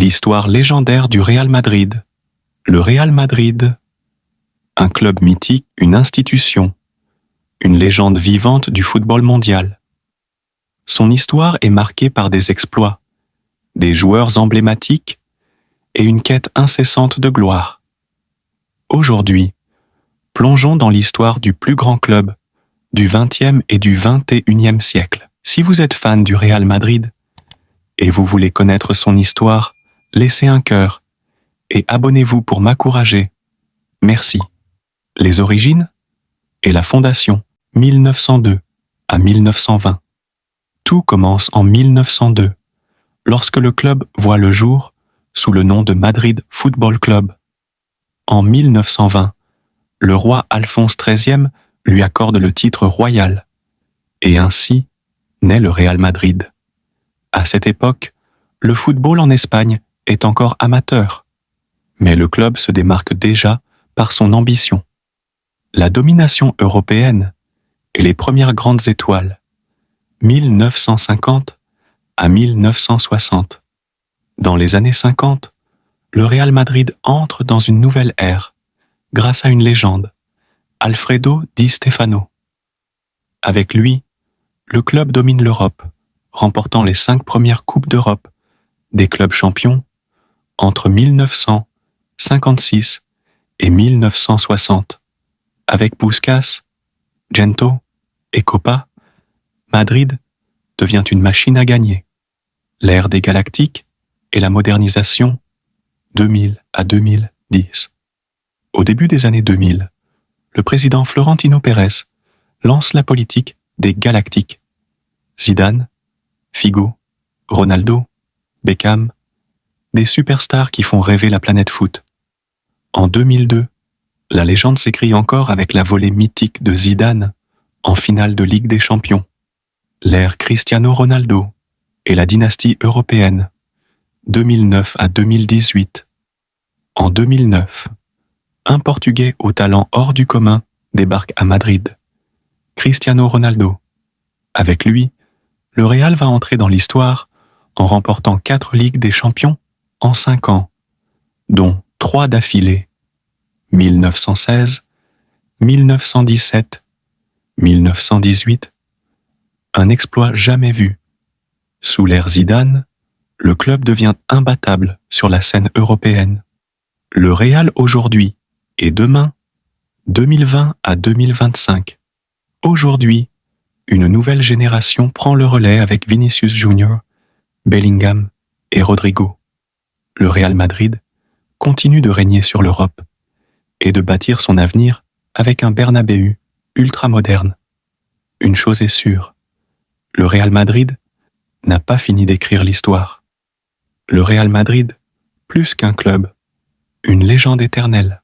L'histoire légendaire du Real Madrid. Le Real Madrid, un club mythique, une institution, une légende vivante du football mondial. Son histoire est marquée par des exploits, des joueurs emblématiques et une quête incessante de gloire. Aujourd'hui, plongeons dans l'histoire du plus grand club du XXe et du XXIe siècle. Si vous êtes fan du Real Madrid et vous voulez connaître son histoire, laissez un cœur et abonnez-vous pour m'encourager. Merci. Les origines et la fondation, 1902 à 1920. Tout commence en 1902, lorsque le club voit le jour sous le nom de Madrid Football Club. En 1920, le roi Alphonse XIII lui accorde le titre royal, et ainsi naît le Real Madrid. À cette époque, le football en Espagne est encore amateur, mais le club se démarque déjà par son ambition. La domination européenne et les premières grandes étoiles, 1950 à 1960. Dans les années 50, le Real Madrid entre dans une nouvelle ère grâce à une légende, Alfredo Di Stefano. Avec lui, le club domine l'Europe, remportant les 5 premières Coupes d'Europe des clubs champions entre 1956 et 1960. Avec Puskás, Gento et Copa, Madrid devient une machine à gagner. L'ère des Galactiques et la modernisation, 2000 à 2010. Au début des années 2000, le président Florentino Pérez lance la politique des Galactiques. Zidane, Figo, Ronaldo, Beckham, des superstars qui font rêver la planète foot. En 2002, la légende s'écrit encore avec la volée mythique de Zidane en finale de Ligue des Champions. L'ère Cristiano Ronaldo et la dynastie européenne, 2009 à 2018. En 2009, un Portugais au talent hors du commun débarque à Madrid, Cristiano Ronaldo. Avec lui, le Real va entrer dans l'histoire en remportant 4 Ligues des Champions en 5 ans, dont 3 d'affilée, 1916, 1917, 1918, un exploit jamais vu. Sous l'ère Zidane, le club devient imbattable sur la scène européenne. Le Real aujourd'hui et demain, 2020 à 2025. Aujourd'hui, une nouvelle génération prend le relais avec Vinicius Junior, Bellingham et Rodrigo. Le Real Madrid continue de régner sur l'Europe et de bâtir son avenir avec un Bernabéu ultra-moderne. Une chose est sûre, le Real Madrid n'a pas fini d'écrire l'histoire. Le Real Madrid, plus qu'un club, une légende éternelle.